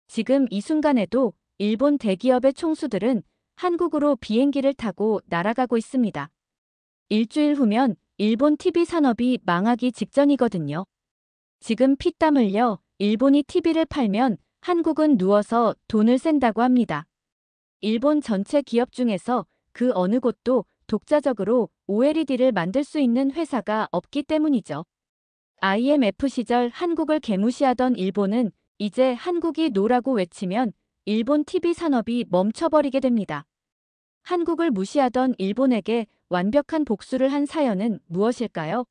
지금 이 순간에도 일본 대기업의 총수들은 한국으로 비행기를 타고 날아가고 있습니다. 일주일 후면 일본 TV 산업이 망하기 직전이거든요. 지금 피땀 흘려 일본이 TV를 팔면 한국은 누워서 돈을 샌다고 합니다. 일본 전체 기업 중에서 그 어느 곳도 독자적으로 OLED를 만들 수 있는 회사가 없기 때문이죠. IMF 시절 한국을 개무시하던 일본은 이제 한국이 노라고 외치면 일본 TV 산업이 멈춰버리게 됩니다. 한국을 무시하던 일본에게 완벽한 복수를 한 사연은 무엇일까요?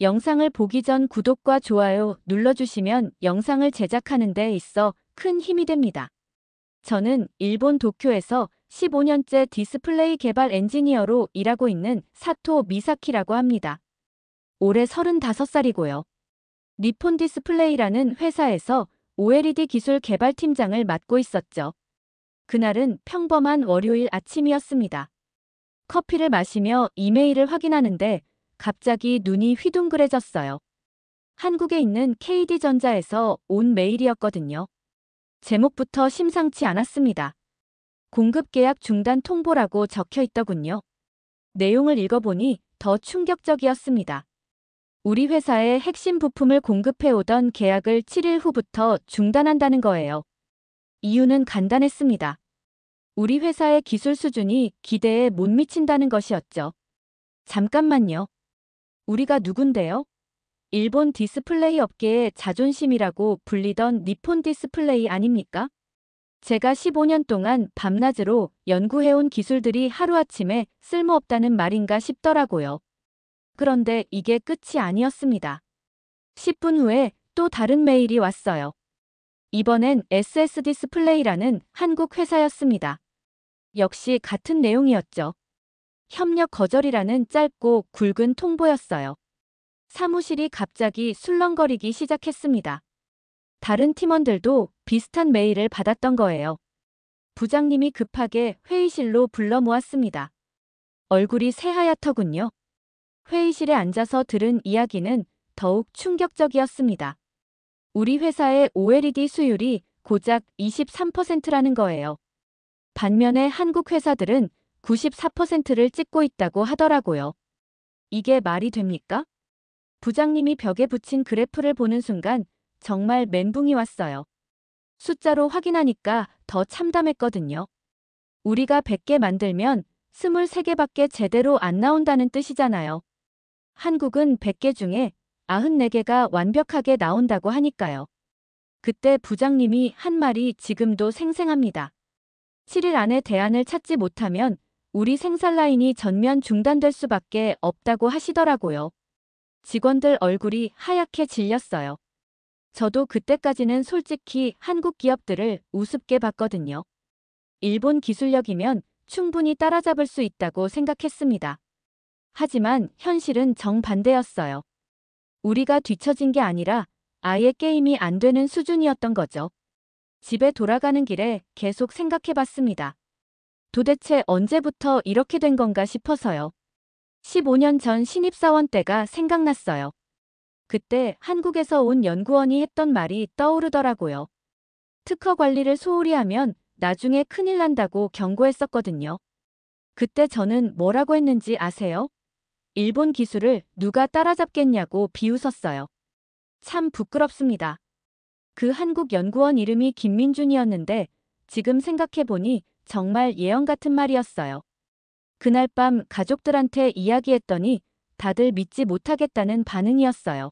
영상을 보기 전 구독과 좋아요 눌러주시면 영상을 제작하는 데 있어 큰 힘이 됩니다. 저는 일본 도쿄에서 15년째 디스플레이 개발 엔지니어로 일하고 있는 사토 미사키라고 합니다. 올해 35살이고요. 니폰 디스플레이라는 회사에서 OLED 기술 개발팀장을 맡고 있었죠. 그날은 평범한 월요일 아침이었습니다. 커피를 마시며 이메일을 확인하는데 갑자기 눈이 휘둥그레졌어요. 한국에 있는 KD전자에서 온 메일이었거든요. 제목부터 심상치 않았습니다. 공급 계약 중단 통보라고 적혀 있더군요. 내용을 읽어보니 더 충격적이었습니다. 우리 회사의 핵심 부품을 공급해오던 계약을 7일 후부터 중단한다는 거예요. 이유는 간단했습니다. 우리 회사의 기술 수준이 기대에 못 미친다는 것이었죠. 잠깐만요. 우리가 누군데요? 일본 디스플레이 업계의 자존심이라고 불리던 니폰 디스플레이 아닙니까? 제가 15년 동안 밤낮으로 연구해온 기술들이 하루아침에 쓸모없다는 말인가 싶더라고요. 그런데 이게 끝이 아니었습니다. 10분 후에 또 다른 메일이 왔어요. 이번엔 SS 디스플레이라는 한국 회사였습니다. 역시 같은 내용이었죠. 협력 거절이라는 짧고 굵은 통보였어요. 사무실이 갑자기 술렁거리기 시작했습니다. 다른 팀원들도 비슷한 메일을 받았던 거예요. 부장님이 급하게 회의실로 불러 모았습니다. 얼굴이 새하얗더군요. 회의실에 앉아서 들은 이야기는 더욱 충격적이었습니다. 우리 회사의 OLED 수율이 고작 23%라는 거예요. 반면에 한국 회사들은 94%를 찍고 있다고 하더라고요. 이게 말이 됩니까? 부장님이 벽에 붙인 그래프를 보는 순간 정말 멘붕이 왔어요. 숫자로 확인하니까 더 참담했거든요. 우리가 100개 만들면 23개밖에 제대로 안 나온다는 뜻이잖아요. 한국은 100개 중에 94개가 완벽하게 나온다고 하니까요. 그때 부장님이 한 말이 지금도 생생합니다. 7일 안에 대안을 찾지 못하면 우리 생산 라인이 전면 중단될 수밖에 없다고 하시더라고요. 직원들 얼굴이 하얗게 질렸어요. 저도 그때까지는 솔직히 한국 기업들을 우습게 봤거든요. 일본 기술력이면 충분히 따라잡을 수 있다고 생각했습니다. 하지만 현실은 정반대였어요. 우리가 뒤처진 게 아니라 아예 게임이 안 되는 수준이었던 거죠. 집에 돌아가는 길에 계속 생각해봤습니다. 도대체 언제부터 이렇게 된 건가 싶어서요. 15년 전 신입사원 때가 생각났어요. 그때 한국에서 온 연구원이 했던 말이 떠오르더라고요. 특허 관리를 소홀히 하면 나중에 큰일 난다고 경고했었거든요. 그때 저는 뭐라고 했는지 아세요? 일본 기술을 누가 따라잡겠냐고 비웃었어요. 참 부끄럽습니다. 그 한국 연구원 이름이 김민준이었는데 지금 생각해보니 정말 예언 같은 말이었어요. 그날 밤 가족들한테 이야기했더니 다들 믿지 못하겠다는 반응이었어요.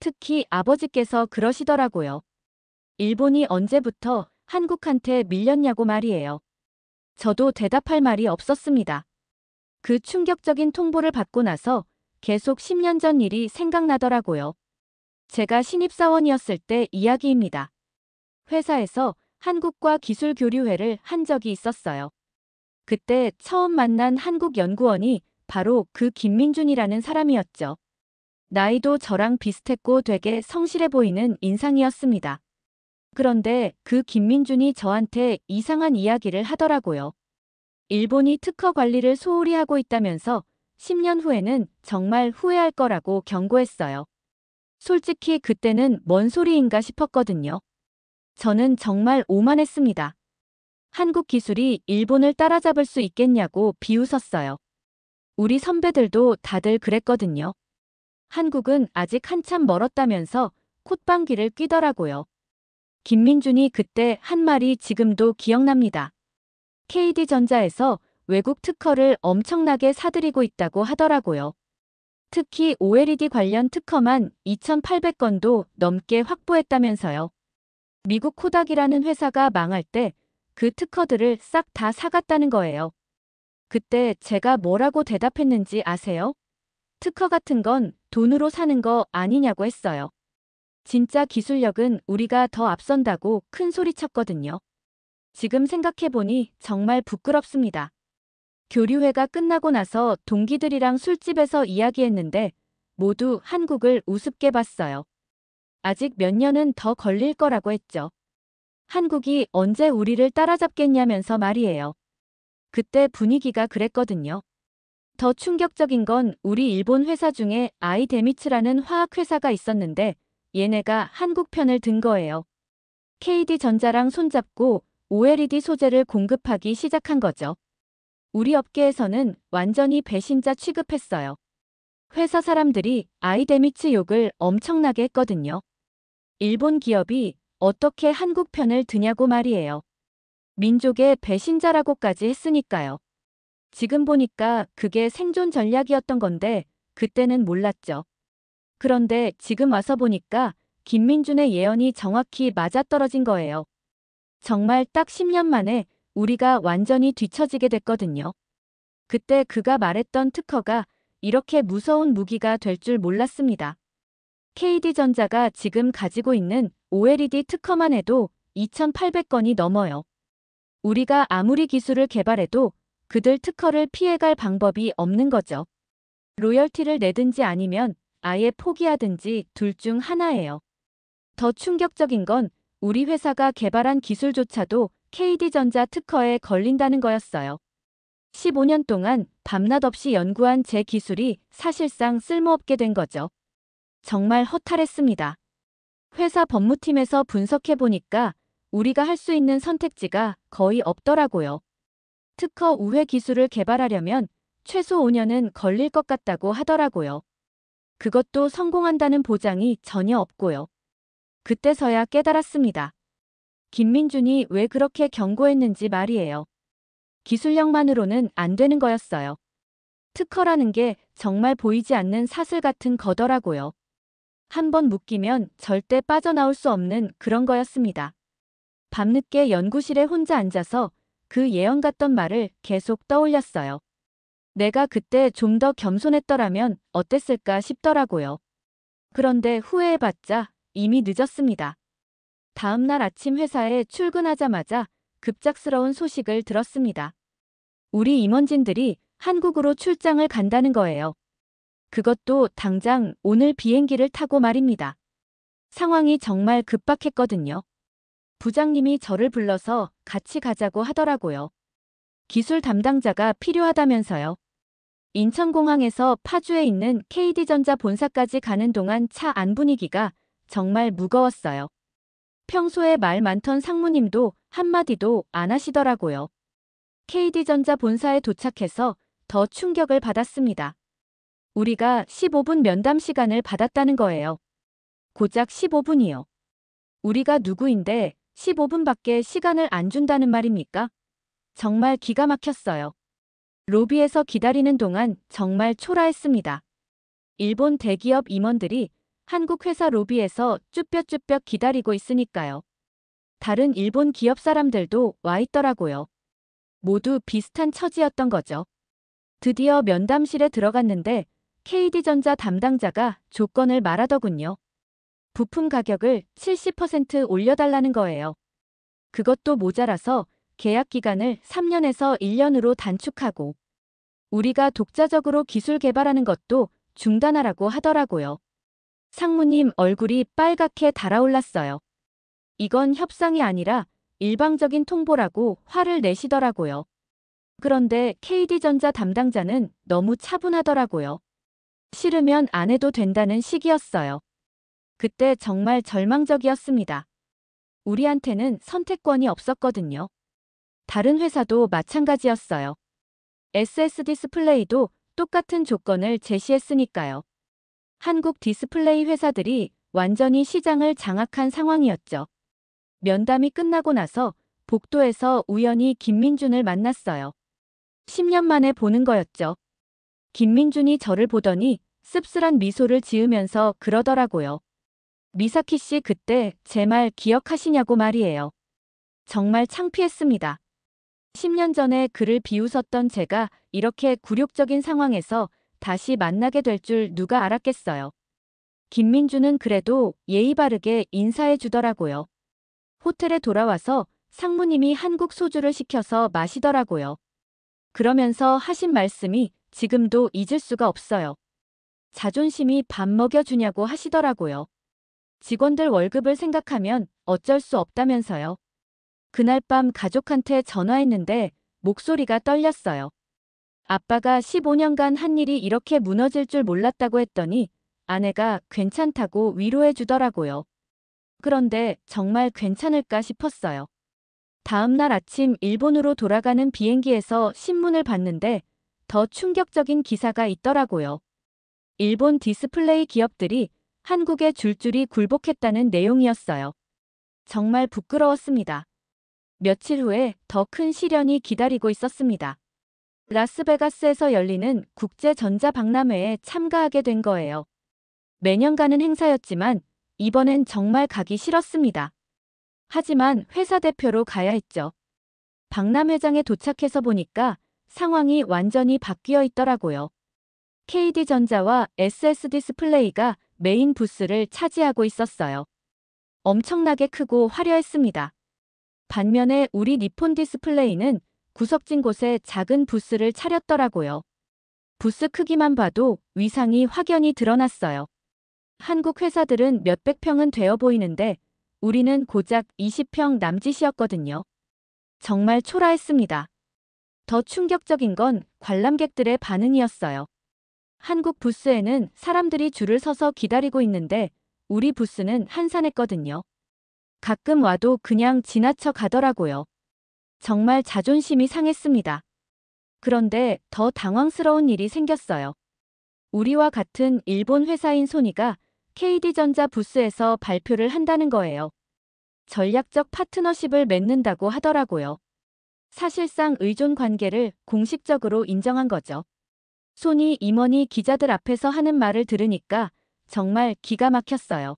특히 아버지께서 그러시더라고요. 일본이 언제부터 한국한테 밀렸냐고 말이에요. 저도 대답할 말이 없었습니다. 그 충격적인 통보를 받고 나서 계속 10년 전 일이 생각나더라고요. 제가 신입사원이었을 때 이야기입니다. 회사에서 한국과 기술 교류회를 한 적이 있었어요. 그때 처음 만난 한국 연구원이 바로 그 김민준이라는 사람이었죠. 나이도 저랑 비슷했고 되게 성실해 보이는 인상이었습니다. 그런데 그 김민준이 저한테 이상한 이야기를 하더라고요. 일본이 특허 관리를 소홀히 하고 있다면서 10년 후에는 정말 후회할 거라고 경고했어요. 솔직히 그때는 뭔 소리인가 싶었거든요. 저는 정말 오만했습니다. 한국 기술이 일본을 따라잡을 수 있겠냐고 비웃었어요. 우리 선배들도 다들 그랬거든요. 한국은 아직 한참 멀었다면서 콧방귀를 뀌더라고요. 김민준이 그때 한 말이 지금도 기억납니다. KD전자에서 외국 특허를 엄청나게 사들이고 있다고 하더라고요. 특히 OLED 관련 특허만 2,800건도 넘게 확보했다면서요. 미국 코닥이라는 회사가 망할 때 그 특허들을 싹 다 사갔다는 거예요. 그때 제가 뭐라고 대답했는지 아세요? 특허 같은 건 돈으로 사는 거 아니냐고 했어요. 진짜 기술력은 우리가 더 앞선다고 큰 소리 쳤거든요. 지금 생각해보니 정말 부끄럽습니다. 교류회가 끝나고 나서 동기들이랑 술집에서 이야기했는데 모두 한국을 우습게 봤어요. 아직 몇 년은 더 걸릴 거라고 했죠. 한국이 언제 우리를 따라잡겠냐면서 말이에요. 그때 분위기가 그랬거든요. 더 충격적인 건 우리 일본 회사 중에 아이데미츠라는 화학회사가 있었는데 얘네가 한국 편을 든 거예요. KD전자랑 손잡고 OLED 소재를 공급하기 시작한 거죠. 우리 업계에서는 완전히 배신자 취급했어요. 회사 사람들이 아이데미츠 욕을 엄청나게 했거든요. 일본 기업이 어떻게 한국 편을 드냐고 말이에요. 민족의 배신자라고까지 했으니까요. 지금 보니까 그게 생존 전략이었던 건데 그때는 몰랐죠. 그런데 지금 와서 보니까 김민준의 예언이 정확히 맞아떨어진 거예요. 정말 딱 10년 만에 우리가 완전히 뒤처지게 됐거든요. 그때 그가 말했던 특허가 이렇게 무서운 무기가 될 줄 몰랐습니다. KD전자가 지금 가지고 있는 OLED 특허만 해도 2,800건이 넘어요. 우리가 아무리 기술을 개발해도 그들 특허를 피해갈 방법이 없는 거죠. 로열티를 내든지 아니면 아예 포기하든지 둘 중 하나예요. 더 충격적인 건 우리 회사가 개발한 기술조차도 KD전자 특허에 걸린다는 거였어요. 15년 동안 밤낮 없이 연구한 제 기술이 사실상 쓸모없게 된 거죠. 정말 허탈했습니다. 회사 법무팀에서 분석해보니까 우리가 할 수 있는 선택지가 거의 없더라고요. 특허 우회 기술을 개발하려면 최소 5년은 걸릴 것 같다고 하더라고요. 그것도 성공한다는 보장이 전혀 없고요. 그때서야 깨달았습니다. 김민준이 왜 그렇게 경고했는지 말이에요. 기술력만으로는 안 되는 거였어요. 특허라는 게 정말 보이지 않는 사슬 같은 거더라고요. 한번 묶이면 절대 빠져나올 수 없는 그런 거였습니다. 밤늦게 연구실에 혼자 앉아서 그 예언 같던 말을 계속 떠올렸어요. 내가 그때 좀 더 겸손했더라면 어땠을까 싶더라고요. 그런데 후회해봤자 이미 늦었습니다. 다음 날 아침 회사에 출근하자마자 급작스러운 소식을 들었습니다. 우리 임원진들이 한국으로 출장을 간다는 거예요. 그것도 당장 오늘 비행기를 타고 말입니다. 상황이 정말 급박했거든요. 부장님이 저를 불러서 같이 가자고 하더라고요. 기술 담당자가 필요하다면서요. 인천공항에서 파주에 있는 KD전자 본사까지 가는 동안 차 안 분위기가 정말 무거웠어요. 평소에 말 많던 상무님도 한마디도 안 하시더라고요. KD전자 본사에 도착해서 더 충격을 받았습니다. 우리가 15분 면담 시간을 받았다는 거예요. 고작 15분이요. 우리가 누구인데 15분밖에 시간을 안 준다는 말입니까? 정말 기가 막혔어요. 로비에서 기다리는 동안 정말 초라했습니다. 일본 대기업 임원들이 한국 회사 로비에서 쭈뼛쭈뼛 기다리고 있으니까요. 다른 일본 기업 사람들도 와 있더라고요. 모두 비슷한 처지였던 거죠. 드디어 면담실에 들어갔는데 KD전자 담당자가 조건을 말하더군요. 부품 가격을 70% 올려달라는 거예요. 그것도 모자라서 계약 기간을 3년에서 1년으로 단축하고 우리가 독자적으로 기술 개발하는 것도 중단하라고 하더라고요. 상무님 얼굴이 빨갛게 달아올랐어요. 이건 협상이 아니라 일방적인 통보라고 화를 내시더라고요. 그런데 KD전자 담당자는 너무 차분하더라고요. 싫으면 안 해도 된다는 식이었어요. 그때 정말 절망적이었습니다. 우리한테는 선택권이 없었거든요. 다른 회사도 마찬가지였어요. SS 디스플레이도 똑같은 조건을 제시했으니까요. 한국 디스플레이 회사들이 완전히 시장을 장악한 상황이었죠. 면담이 끝나고 나서 복도에서 우연히 김민준을 만났어요. 10년 만에 보는 거였죠. 김민준이 저를 보더니 씁쓸한 미소를 지으면서 그러더라고요. 미사키 씨 그때 제 말 기억하시냐고 말이에요. 정말 창피했습니다. 10년 전에 그를 비웃었던 제가 이렇게 굴욕적인 상황에서 다시 만나게 될 줄 누가 알았겠어요. 김민주는 그래도 예의 바르게 인사해 주더라고요. 호텔에 돌아와서 상무님이 한국 소주를 시켜서 마시더라고요. 그러면서 하신 말씀이 지금도 잊을 수가 없어요. 자존심이 밥 먹여주냐고 하시더라고요. 직원들 월급을 생각하면 어쩔 수 없다면서요. 그날 밤 가족한테 전화했는데 목소리가 떨렸어요. 아빠가 15년간 한 일이 이렇게 무너질 줄 몰랐다고 했더니 아내가 괜찮다고 위로해 주더라고요. 그런데 정말 괜찮을까 싶었어요. 다음 날 아침 일본으로 돌아가는 비행기에서 신문을 봤는데 더 충격적인 기사가 있더라고요. 일본 디스플레이 기업들이 한국에 줄줄이 굴복했다는 내용이었어요. 정말 부끄러웠습니다. 며칠 후에 더 큰 시련이 기다리고 있었습니다. 라스베가스에서 열리는 국제전자박람회에 참가하게 된 거예요. 매년 가는 행사였지만 이번엔 정말 가기 싫었습니다. 하지만 회사 대표로 가야 했죠. 박람회장에 도착해서 보니까 상황이 완전히 바뀌어 있더라고요. KD전자와 SS디스플레이가 메인 부스를 차지하고 있었어요. 엄청나게 크고 화려했습니다. 반면에 우리 니폰 디스플레이는 구석진 곳에 작은 부스를 차렸더라고요. 부스 크기만 봐도 위상이 확연히 드러났어요. 한국 회사들은 몇백 평은 되어 보이는데 우리는 고작 20평 남짓이었거든요. 정말 초라했습니다. 더 충격적인 건 관람객들의 반응이었어요. 한국 부스에는 사람들이 줄을 서서 기다리고 있는데 우리 부스는 한산했거든요. 가끔 와도 그냥 지나쳐 가더라고요. 정말 자존심이 상했습니다. 그런데 더 당황스러운 일이 생겼어요. 우리와 같은 일본 회사인 소니가 KD전자 부스에서 발표를 한다는 거예요. 전략적 파트너십을 맺는다고 하더라고요. 사실상 의존 관계를 공식적으로 인정한 거죠. 소니 임원이 기자들 앞에서 하는 말을 들으니까 정말 기가 막혔어요.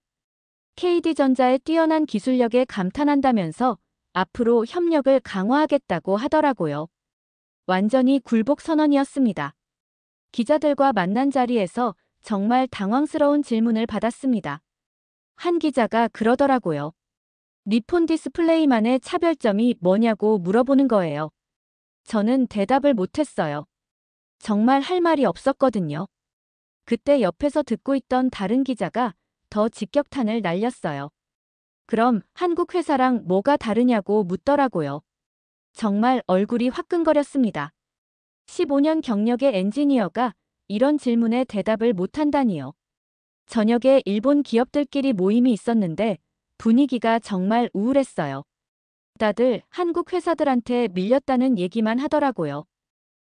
KD전자의 뛰어난 기술력에 감탄한다면서 앞으로 협력을 강화하겠다고 하더라고요. 완전히 굴복 선언이었습니다. 기자들과 만난 자리에서 정말 당황스러운 질문을 받았습니다. 한 기자가 그러더라고요. 니폰 디스플레이만의 차별점이 뭐냐고 물어보는 거예요. 저는 대답을 못했어요. 정말 할 말이 없었거든요. 그때 옆에서 듣고 있던 다른 기자가 더 직격탄을 날렸어요. 그럼 한국 회사랑 뭐가 다르냐고 묻더라고요. 정말 얼굴이 화끈거렸습니다. 15년 경력의 엔지니어가 이런 질문에 대답을 못한다니요. 저녁에 일본 기업들끼리 모임이 있었는데 분위기가 정말 우울했어요. 다들 한국 회사들한테 밀렸다는 얘기만 하더라고요.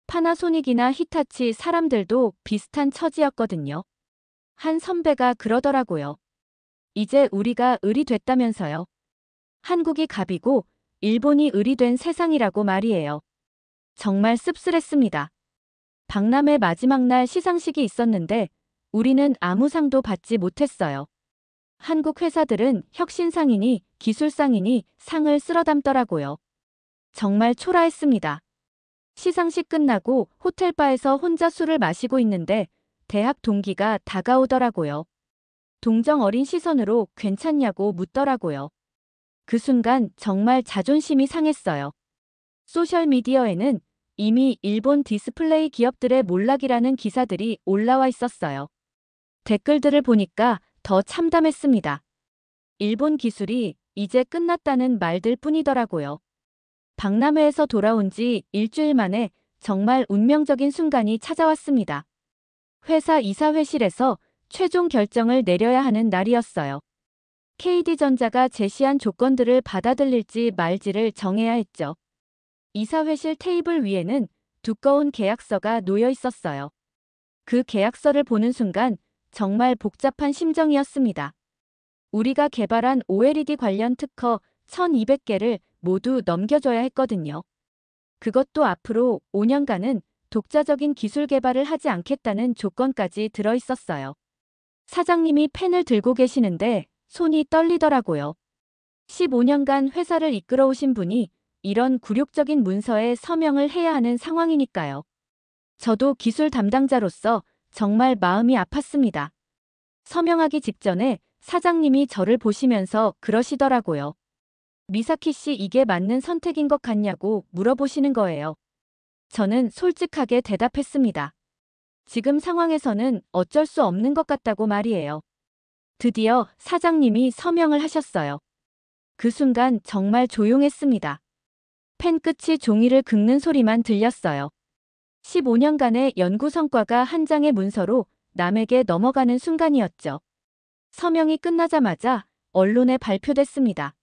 파나소닉이나 히타치 사람들도 비슷한 처지였거든요. 한 선배가 그러더라고요. 이제 우리가 을이 됐다면서요. 한국이 갑이고 일본이 을이 된 세상이라고 말이에요. 정말 씁쓸했습니다. 박람회 마지막 날 시상식이 있었는데 우리는 아무 상도 받지 못했어요. 한국 회사들은 혁신상이니 기술상이니 상을 쓸어 담더라고요. 정말 초라했습니다. 시상식 끝나고 호텔바에서 혼자 술을 마시고 있는데 대학 동기가 다가오더라고요. 동정 어린 시선으로 괜찮냐고 묻더라고요. 그 순간 정말 자존심이 상했어요. 소셜미디어에는 이미 일본 디스플레이 기업들의 몰락이라는 기사들이 올라와 있었어요. 댓글들을 보니까 더 참담했습니다. 일본 기술이 이제 끝났다는 말들 뿐이더라고요. 박람회에서 돌아온 지 일주일 만에 정말 운명적인 순간이 찾아왔습니다. 회사 이사회실에서 최종 결정을 내려야 하는 날이었어요. KD전자가 제시한 조건들을 받아들일지 말지를 정해야 했죠. 이사회실 테이블 위에는 두꺼운 계약서가 놓여 있었어요. 그 계약서를 보는 순간 정말 복잡한 심정이었습니다. 우리가 개발한 OLED 관련 특허 1200개를 모두 넘겨줘야 했거든요. 그것도 앞으로 5년간은 독자적인 기술 개발을 하지 않겠다는 조건까지 들어 있었어요. 사장님이 펜을 들고 계시는데 손이 떨리더라고요. 15년간 회사를 이끌어 오신 분이 이런 굴욕적인 문서에 서명을 해야 하는 상황이니까요. 저도 기술 담당자로서 정말 마음이 아팠습니다. 서명하기 직전에 사장님이 저를 보시면서 그러시더라고요. 미사키 씨, 이게 맞는 선택인 것 같냐고 물어보시는 거예요. 저는 솔직하게 대답했습니다. 지금 상황에서는 어쩔 수 없는 것 같다고 말이에요. 드디어 사장님이 서명을 하셨어요. 그 순간 정말 조용했습니다. 펜 끝이 종이를 긁는 소리만 들렸어요. 15년간의 연구 성과가 한 장의 문서로 남에게 넘어가는 순간이었죠. 서명이 끝나자마자 언론에 발표됐습니다.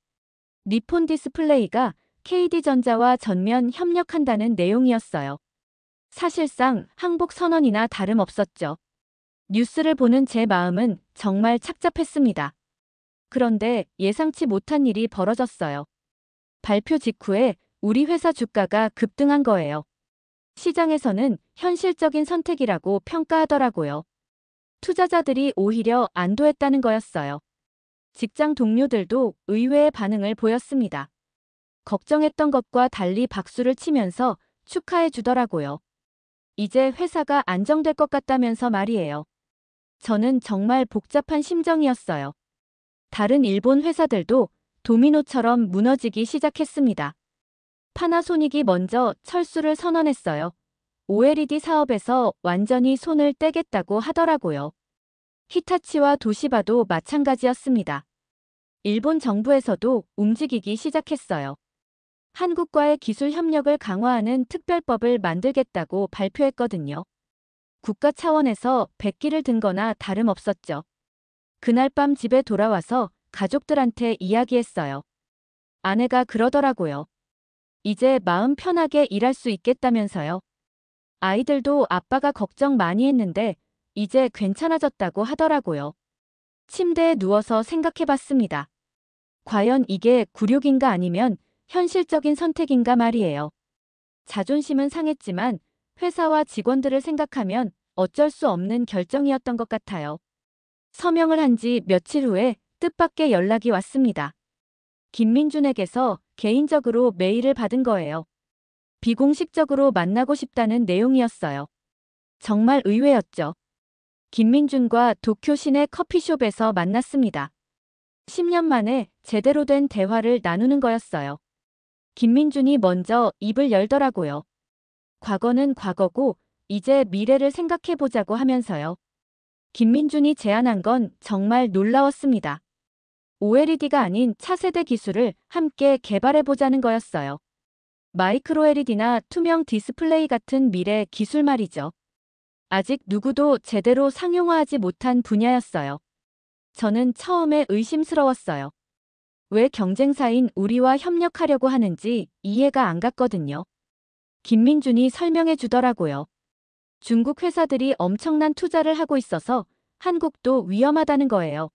니폰 디스플레이가 KD전자와 전면 협력한다는 내용이었어요. 사실상 항복 선언이나 다름없었죠. 뉴스를 보는 제 마음은 정말 착잡했습니다. 그런데 예상치 못한 일이 벌어졌어요. 발표 직후에 우리 회사 주가가 급등한 거예요. 시장에서는 현실적인 선택이라고 평가하더라고요. 투자자들이 오히려 안도했다는 거였어요. 직장 동료들도 의외의 반응을 보였습니다. 걱정했던 것과 달리 박수를 치면서 축하해 주더라고요. 이제 회사가 안정될 것 같다면서 말이에요. 저는 정말 복잡한 심정이었어요. 다른 일본 회사들도 도미노처럼 무너지기 시작했습니다. 파나소닉이 먼저 철수를 선언했어요. OLED 사업에서 완전히 손을 떼겠다고 하더라고요. 히타치와 도시바도 마찬가지였습니다. 일본 정부에서도 움직이기 시작했어요. 한국과의 기술 협력을 강화하는 특별법을 만들겠다고 발표했거든요. 국가 차원에서 백기를 든 거나 다름없었죠. 그날 밤 집에 돌아와서 가족들한테 이야기했어요. 아내가 그러더라고요. 이제 마음 편하게 일할 수 있겠다면서요. 아이들도 아빠가 걱정 많이 했는데 이제 괜찮아졌다고 하더라고요. 침대에 누워서 생각해봤습니다. 과연 이게 굴욕인가 아니면 현실적인 선택인가 말이에요. 자존심은 상했지만 회사와 직원들을 생각하면 어쩔 수 없는 결정이었던 것 같아요. 서명을 한 지 며칠 후에 뜻밖의 연락이 왔습니다. 김민준에게서 개인적으로 메일을 받은 거예요. 비공식적으로 만나고 싶다는 내용이었어요. 정말 의외였죠. 김민준과 도쿄 시내 커피숍에서 만났습니다. 10년 만에 제대로 된 대화를 나누는 거였어요. 김민준이 먼저 입을 열더라고요. 과거는 과거고 이제 미래를 생각해보자고 하면서요. 김민준이 제안한 건 정말 놀라웠습니다. OLED가 아닌 차세대 기술을 함께 개발해보자는 거였어요. 마이크로 LED나 투명 디스플레이 같은 미래 기술 말이죠. 아직 누구도 제대로 상용화하지 못한 분야였어요. 저는 처음에 의심스러웠어요. 왜 경쟁사인 우리와 협력하려고 하는지 이해가 안 갔거든요. 김민준이 설명해 주더라고요. 중국 회사들이 엄청난 투자를 하고 있어서 한국도 위험하다는 거예요.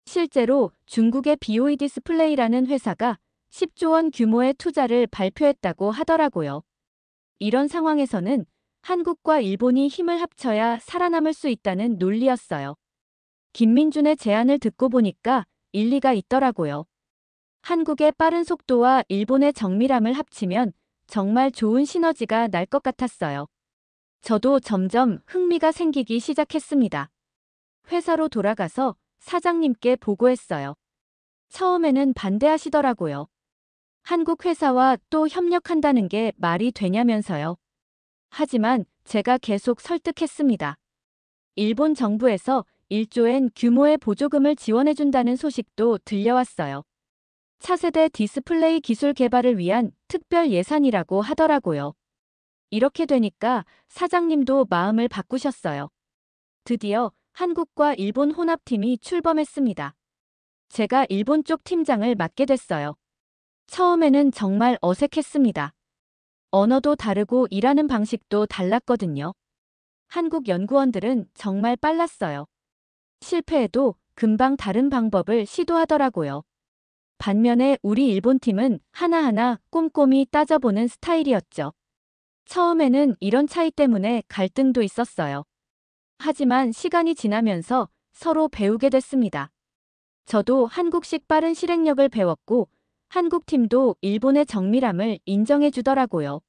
실제로 중국의 BOE 디스플레이라는 회사가 10조 원 규모의 투자를 발표했다고 하더라고요. 이런 상황에서는 한국과 일본이 힘을 합쳐야 살아남을 수 있다는 논리였어요. 김민준의 제안을 듣고 보니까 일리가 있더라고요. 한국의 빠른 속도와 일본의 정밀함을 합치면 정말 좋은 시너지가 날 것 같았어요. 저도 점점 흥미가 생기기 시작했습니다. 회사로 돌아가서 사장님께 보고했어요. 처음에는 반대하시더라고요. 한국 회사와 또 협력한다는 게 말이 되냐면서요. 하지만 제가 계속 설득했습니다. 일본 정부에서 1조엔 규모의 보조금을 지원해준다는 소식도 들려왔어요. 차세대 디스플레이 기술 개발을 위한 특별 예산이라고 하더라고요. 이렇게 되니까 사장님도 마음을 바꾸셨어요. 드디어 한국과 일본 혼합팀이 출범했습니다. 제가 일본 쪽 팀장을 맡게 됐어요. 처음에는 정말 어색했습니다. 언어도 다르고 일하는 방식도 달랐거든요. 한국 연구원들은 정말 빨랐어요. 실패해도 금방 다른 방법을 시도하더라고요. 반면에 우리 일본 팀은 하나하나 꼼꼼히 따져보는 스타일이었죠. 처음에는 이런 차이 때문에 갈등도 있었어요. 하지만 시간이 지나면서 서로 배우게 됐습니다. 저도 한국식 빠른 실행력을 배웠고 한국 팀도 일본의 정밀함을 인정해 주더라고요.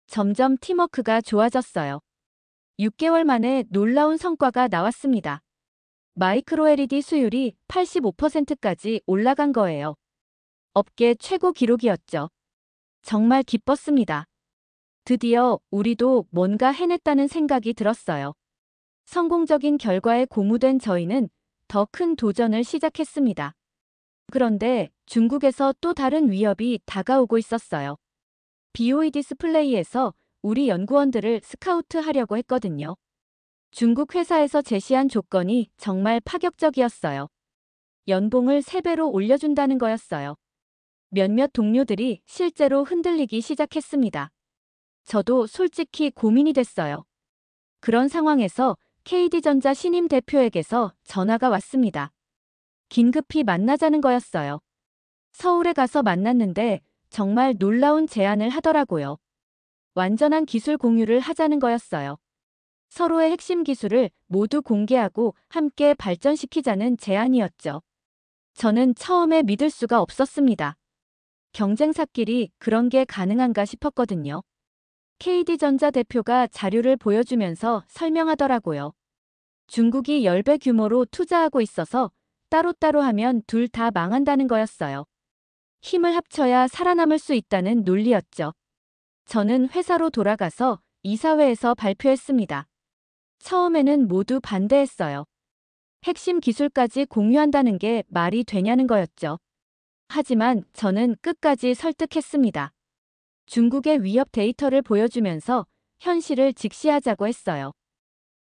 점점 팀워크가 좋아졌어요. 6개월 만에 놀라운 성과가 나왔습니다. 마이크로 LED 수율이 85%까지 올라간 거예요. 업계 최고 기록이었죠. 정말 기뻤습니다. 드디어 우리도 뭔가 해냈다는 생각이 들었어요. 성공적인 결과에 고무된 저희는 더 큰 도전을 시작했습니다. 그런데 중국에서 또 다른 위협이 다가오고 있었어요. BOE 디스플레이에서 우리 연구원들을 스카우트하려고 했거든요. 중국 회사에서 제시한 조건이 정말 파격적이었어요. 연봉을 3배로 올려준다는 거였어요. 몇몇 동료들이 실제로 흔들리기 시작했습니다. 저도 솔직히 고민이 됐어요. 그런 상황에서 KD전자 신임 대표에게서 전화가 왔습니다. 긴급히 만나자는 거였어요. 서울에 가서 만났는데 정말 놀라운 제안을 하더라고요. 완전한 기술 공유를 하자는 거였어요. 서로의 핵심 기술을 모두 공개하고 함께 발전시키자는 제안이었죠. 저는 처음에 믿을 수가 없었습니다. 경쟁사끼리 그런 게 가능한가 싶었거든요. KD전자 대표가 자료를 보여주면서 설명하더라고요. 중국이 10배 규모로 투자하고 있어서 따로따로 하면 둘 다 망한다는 거였어요. 힘을 합쳐야 살아남을 수 있다는 논리였죠. 저는 회사로 돌아가서 이사회에서 발표했습니다. 처음에는 모두 반대했어요. 핵심 기술까지 공유한다는 게 말이 되냐는 거였죠. 하지만 저는 끝까지 설득했습니다. 중국의 위협 데이터를 보여주면서 현실을 직시하자고 했어요.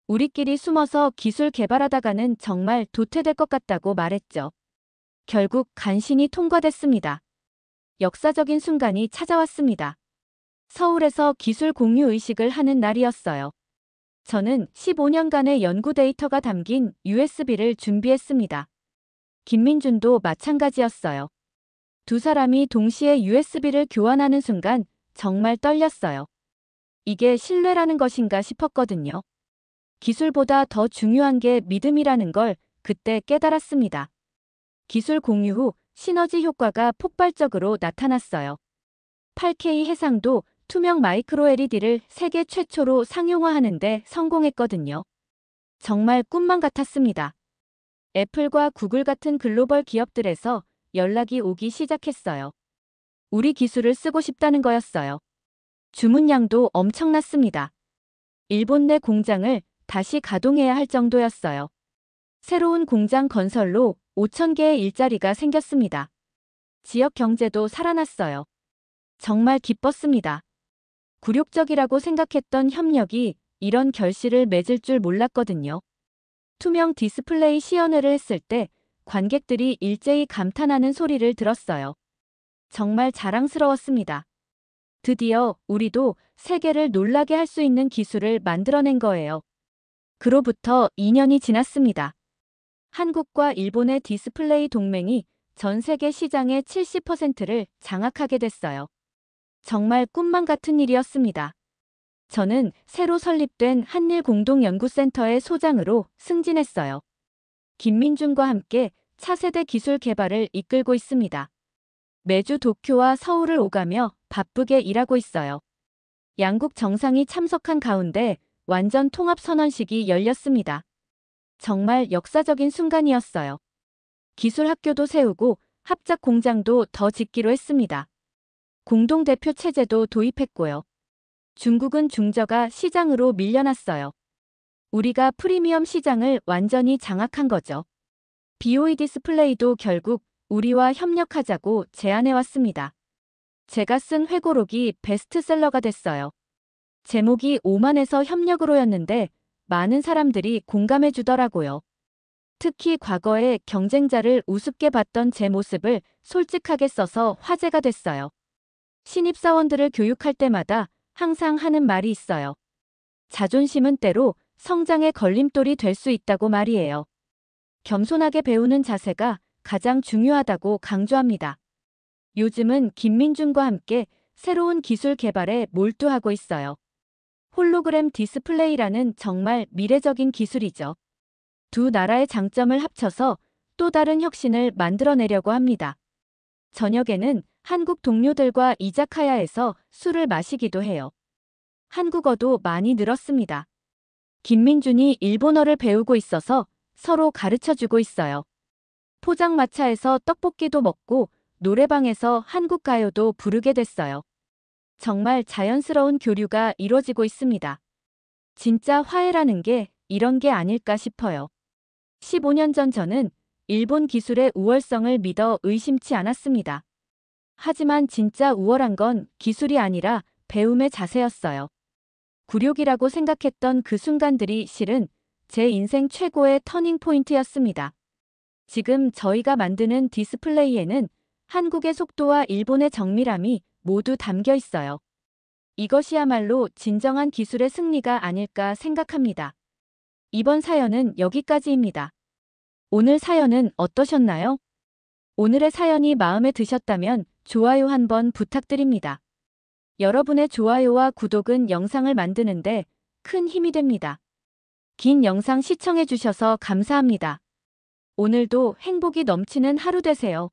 우리끼리 숨어서 기술 개발하다가는 정말 도태될 것 같다고 말했죠. 결국 간신히 통과됐습니다. 역사적인 순간이 찾아왔습니다. 서울에서 기술 공유 의식을 하는 날이었어요. 저는 15년간의 연구 데이터가 담긴 USB를 준비했습니다. 김민준도 마찬가지였어요. 두 사람이 동시에 USB를 교환하는 순간 정말 떨렸어요. 이게 신뢰라는 것인가 싶었거든요. 기술보다 더 중요한 게 믿음이라는 걸 그때 깨달았습니다. 기술 공유 후 시너지 효과가 폭발적으로 나타났어요. 8K 해상도 투명 마이크로 LED를 세계 최초로 상용화하는 데 성공했거든요. 정말 꿈만 같았습니다. 애플과 구글 같은 글로벌 기업들에서 연락이 오기 시작했어요. 우리 기술을 쓰고 싶다는 거였어요. 주문량도 엄청났습니다. 일본 내 공장을 다시 가동해야 할 정도였어요. 새로운 공장 건설로 5,000개의 일자리가 생겼습니다. 지역 경제도 살아났어요. 정말 기뻤습니다. 굴욕적이라고 생각했던 협력이 이런 결실을 맺을 줄 몰랐거든요. 투명 디스플레이 시연회를 했을 때 관객들이 일제히 감탄하는 소리를 들었어요. 정말 자랑스러웠습니다. 드디어 우리도 세계를 놀라게 할 수 있는 기술을 만들어낸 거예요. 그로부터 2년이 지났습니다. 한국과 일본의 디스플레이 동맹이 전 세계 시장의 70%를 장악하게 됐어요. 정말 꿈만 같은 일이었습니다. 저는 새로 설립된 한일공동연구센터의 소장으로 승진했어요. 김민준과 함께 차세대 기술 개발을 이끌고 있습니다. 매주 도쿄와 서울을 오가며 바쁘게 일하고 있어요. 양국 정상이 참석한 가운데 완전 통합 선언식이 열렸습니다. 정말 역사적인 순간이었어요. 기술 학교도 세우고 합작 공장도 더 짓기로 했습니다. 공동대표 체제도 도입했고요. 중국은 중저가 시장으로 밀려났어요. 우리가 프리미엄 시장을 완전히 장악한 거죠. BOE 디스플레이도 결국 우리와 협력하자고 제안해왔습니다. 제가 쓴 회고록이 베스트셀러가 됐어요. 제목이 오만에서 협력으로였는데 많은 사람들이 공감해 주더라고요. 특히 과거에 경쟁자를 우습게 봤던 제 모습을 솔직하게 써서 화제가 됐어요. 신입사원들을 교육할 때마다 항상 하는 말이 있어요. 자존심은 때로 성장의 걸림돌이 될 수 있다고 말이에요. 겸손하게 배우는 자세가 가장 중요하다고 강조합니다. 요즘은 김민준과 함께 새로운 기술 개발에 몰두하고 있어요. 홀로그램 디스플레이라는 정말 미래적인 기술이죠. 두 나라의 장점을 합쳐서 또 다른 혁신을 만들어내려고 합니다. 저녁에는 한국 동료들과 이자카야에서 술을 마시기도 해요. 한국어도 많이 늘었습니다. 김민준이 일본어를 배우고 있어서 서로 가르쳐주고 있어요. 포장마차에서 떡볶이도 먹고 노래방에서 한국 가요도 부르게 됐어요. 정말 자연스러운 교류가 이루어지고 있습니다. 진짜 화해라는 게 이런 게 아닐까 싶어요. 15년 전 저는 일본 기술의 우월성을 믿어 의심치 않았습니다. 하지만 진짜 우월한 건 기술이 아니라 배움의 자세였어요. 굴욕이라고 생각했던 그 순간들이 실은 제 인생 최고의 터닝 포인트였습니다. 지금 저희가 만드는 디스플레이에는 한국의 속도와 일본의 정밀함이 모두 담겨 있어요. 이것이야말로 진정한 기술의 승리가 아닐까 생각합니다. 이번 사연은 여기까지입니다. 오늘 사연은 어떠셨나요? 오늘의 사연이 마음에 드셨다면 좋아요 한번 부탁드립니다. 여러분의 좋아요와 구독은 영상을 만드는데 큰 힘이 됩니다. 긴 영상 시청해주셔서 감사합니다. 오늘도 행복이 넘치는 하루 되세요.